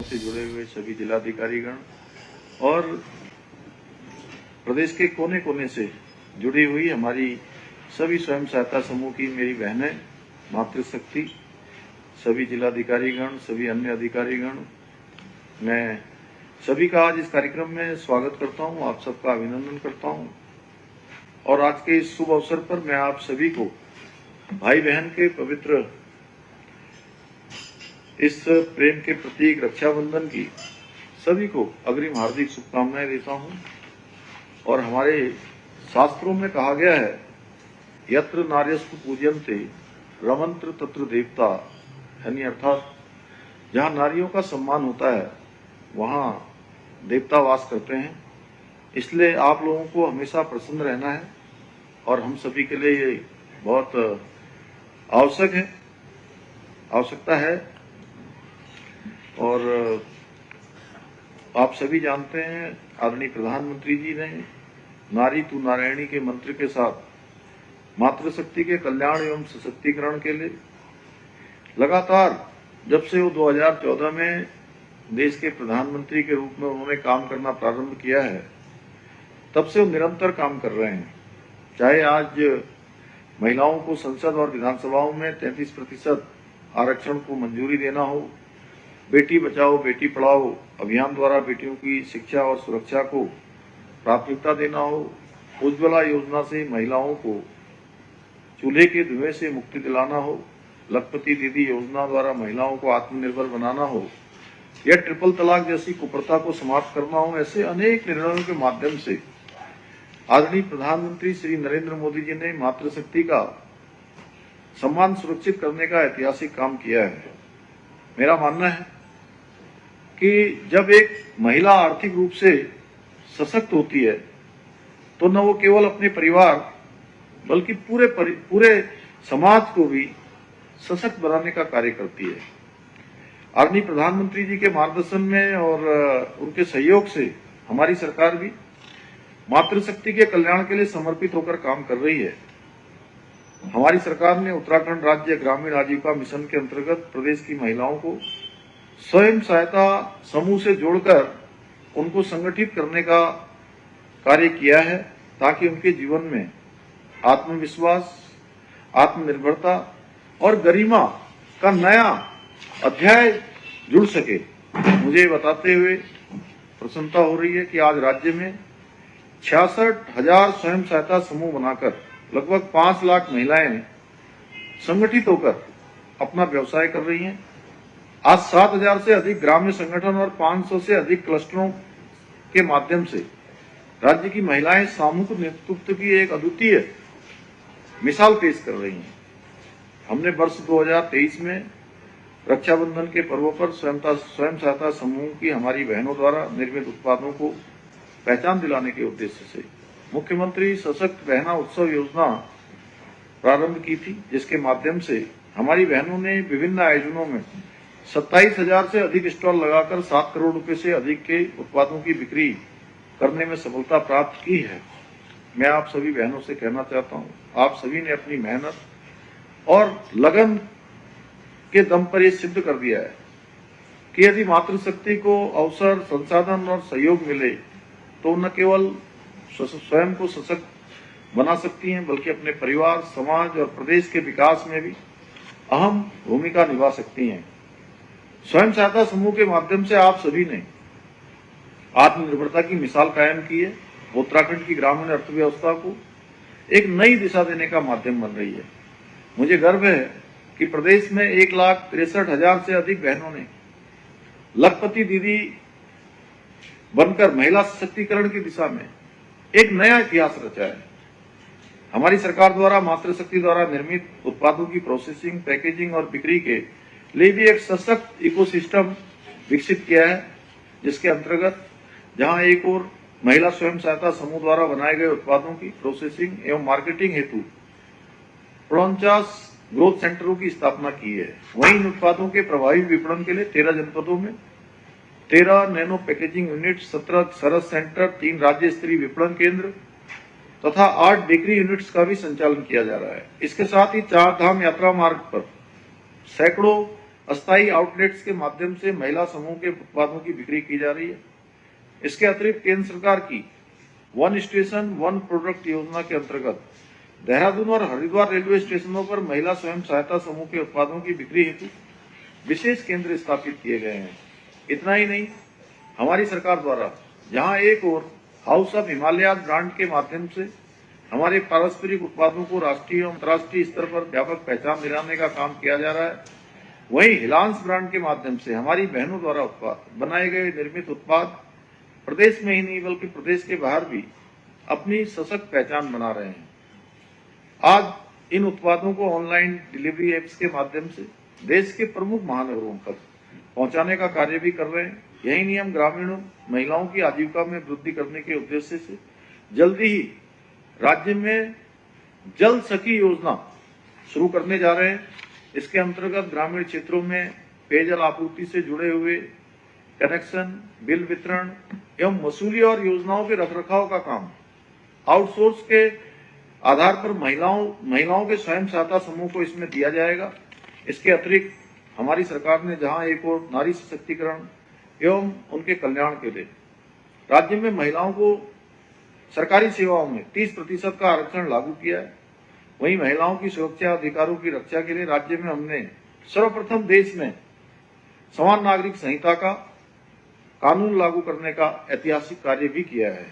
से जुड़े हुए सभी जिलाधिकारीगण और प्रदेश के कोने कोने से जुड़ी हुई हमारी सभी स्वयं सहायता समूह की मेरी बहनें, मातृशक्ति, सभी जिलाधिकारीगण, सभी अन्य अधिकारीगण, मैं सभी का आज इस कार्यक्रम में स्वागत करता हूं, आप सबका अभिनंदन करता हूं। और आज के इस शुभ अवसर पर मैं आप सभी को भाई बहन के पवित्र इस प्रेम के प्रतीक रक्षाबंधन की सभी को अग्रिम हार्दिक शुभकामनाएं देता हूं। और हमारे शास्त्रों में कहा गया है, यत्र नार्यस्तु पूज्यन्ते रमन्त्र तत्र देवता, यानी अर्थात जहां नारियों का सम्मान होता है वहां देवता वास करते हैं। इसलिए आप लोगों को हमेशा प्रसन्न रहना है और हम सभी के लिए ये बहुत आवश्यकता है। और आप सभी जानते हैं, आदरणीय प्रधानमंत्री जी ने नारी तू नारायणी के मंत्र के साथ मातृशक्ति के कल्याण एवं सशक्तिकरण के लिए लगातार जब से वो 2014 में देश के प्रधानमंत्री के रूप में उन्होंने काम करना प्रारंभ किया है, तब से वो निरंतर काम कर रहे हैं। चाहे आज महिलाओं को संसद और विधानसभाओं में 33% आरक्षण को मंजूरी देना हो, बेटी बचाओ बेटी पढ़ाओ अभियान द्वारा बेटियों की शिक्षा और सुरक्षा को प्राथमिकता देना हो, उज्ज्वला योजना से महिलाओं को चूल्हे के धुएं से मुक्ति दिलाना हो, लखपति दीदी योजना द्वारा महिलाओं को आत्मनिर्भर बनाना हो, या ट्रिपल तलाक जैसी कुप्रथा को समाप्त करना हो, ऐसे अनेक निर्णयों के माध्यम से आदरणीय प्रधानमंत्री श्री नरेंद्र मोदी जी ने मातृशक्ति का सम्मान सुरक्षित करने का ऐतिहासिक काम किया है। मेरा मानना है कि जब एक महिला आर्थिक रूप से सशक्त होती है तो न वो केवल अपने परिवार बल्कि पूरे समाज को भी सशक्त बनाने का कार्य करती है। आदरणीय प्रधानमंत्री जी के मार्गदर्शन में और उनके सहयोग से हमारी सरकार भी मातृशक्ति के कल्याण के लिए समर्पित होकर काम कर रही है। हमारी सरकार ने उत्तराखंड राज्य ग्रामीण आजीविका मिशन के अंतर्गत प्रदेश की महिलाओं को स्वयं सहायता समूह से जोड़कर उनको संगठित करने का कार्य किया है, ताकि उनके जीवन में आत्मविश्वास, आत्मनिर्भरता और गरिमा का नया अध्याय जुड़ सके। मुझे बताते हुए प्रसन्नता हो रही है कि आज राज्य में 66,000 स्वयं सहायता समूह बनाकर लगभग 5 लाख महिलाएं संगठित होकर अपना व्यवसाय कर रही हैं। आज 7,000 से अधिक ग्राम्य संगठन और 500 से अधिक क्लस्टरों के माध्यम से राज्य की महिलाएं सामूहिक नेतृत्व की एक अद्वितीय मिसाल पेश कर रही हैं। हमने वर्ष 2023 में रक्षाबंधन के पर्व पर स्वयं सहायता समूह की हमारी बहनों द्वारा निर्मित उत्पादों को पहचान दिलाने के उद्देश्य से मुख्यमंत्री सशक्त बहना उत्सव योजना प्रारंभ की थी, जिसके माध्यम से हमारी बहनों ने विभिन्न आयोजनों में 27,000 से अधिक स्टॉल लगाकर 7 करोड़ रुपए से अधिक के उत्पादों की बिक्री करने में सफलता प्राप्त की है। मैं आप सभी बहनों से कहना चाहता हूं, आप सभी ने अपनी मेहनत और लगन के दम पर यह सिद्ध कर दिया है कि यदि मातृशक्ति को अवसर, संसाधन और सहयोग मिले तो न केवल स्वयं को सशक्त बना सकती हैं, बल्कि अपने परिवार, समाज और प्रदेश के विकास में भी अहम भूमिका निभा सकती हैं। स्वयं सहायता समूह के माध्यम से आप सभी ने आत्मनिर्भरता की मिसाल कायम की है। उत्तराखंड की ग्रामीण अर्थव्यवस्था को एक नई दिशा देने का माध्यम बन रही है। मुझे गर्व है कि प्रदेश में 1,63,000 से अधिक बहनों ने लखपति दीदी बनकर महिला सशक्तिकरण की दिशा में एक नया इतिहास रचा है। हमारी सरकार द्वारा मातृशक्ति द्वारा निर्मित उत्पादों की प्रोसेसिंग, पैकेजिंग और बिक्री के लिए भी एक सशक्त इकोसिस्टम विकसित किया है, जिसके अंतर्गत जहां एक ओर महिला स्वयं सहायता समूह द्वारा बनाए गए उत्पादों की प्रोसेसिंग एवं मार्केटिंग हेतु 49 ग्रोथ सेंटरों की स्थापना की है, वहीं इन उत्पादों के प्रभावी विपणन के लिए 13 जनपदों में 13 नैनो पैकेजिंग यूनिट, 17 सरस सेंटर, 3 राज्य स्तरीय विपणन केंद्र तथा 8 बेकरी यूनिट्स का भी संचालन किया जा रहा है। इसके साथ ही 4 धाम यात्रा मार्ग पर सैकड़ों अस्थायी आउटलेट्स के माध्यम से महिला समूह के उत्पादों की बिक्री की जा रही है। इसके अतिरिक्त केंद्र सरकार की वन स्टेशन वन प्रोडक्ट योजना के अंतर्गत देहरादून और हरिद्वार रेलवे स्टेशनों पर महिला स्वयं सहायता समूह के उत्पादों की बिक्री हेतु विशेष केंद्र स्थापित किए गए हैं। इतना ही नहीं, हमारी सरकार द्वारा जहां एक ओर हाउस ऑफ हिमालय ब्रांड के माध्यम से हमारे पारंपरिक उत्पादों को राष्ट्रीय और अंतर्राष्ट्रीय स्तर पर व्यापक पहचान दिलाने का काम किया जा रहा है, वहीं हिलांस ब्रांड के माध्यम से हमारी बहनों द्वारा बनाए गए निर्मित उत्पाद प्रदेश में ही नहीं बल्कि प्रदेश के बाहर भी अपनी सशक्त पहचान बना रहे हैं। आज इन उत्पादों को ऑनलाइन डिलीवरी एप्स के माध्यम से देश के प्रमुख महानगरों तक पहुंचाने का कार्य भी कर रहे हैं। यही नहीं, हम ग्रामीण महिलाओं की आजीविका में वृद्धि करने के उद्देश्य से जल्दी ही राज्य में जल सखी योजना शुरू करने जा रहे हैं। इसके अंतर्गत ग्रामीण क्षेत्रों में पेयजल आपूर्ति से जुड़े हुए कनेक्शन, बिल वितरण एवं वसूली और योजनाओं के रखरखाव का काम आउटसोर्स के आधार पर महिलाओं के स्वयं सहायता समूह को इसमें दिया जाएगा। इसके अतिरिक्त हमारी सरकार ने जहां एक और नारी सशक्तिकरण एवं उनके कल्याण के लिए राज्य में महिलाओं को सरकारी सेवाओं में 30% का आरक्षण लागू किया है, वहीं महिलाओं की सुरक्षा अधिकारों की रक्षा के लिए राज्य में हमने सर्वप्रथम देश में समान नागरिक संहिता का कानून लागू करने का ऐतिहासिक कार्य भी किया है।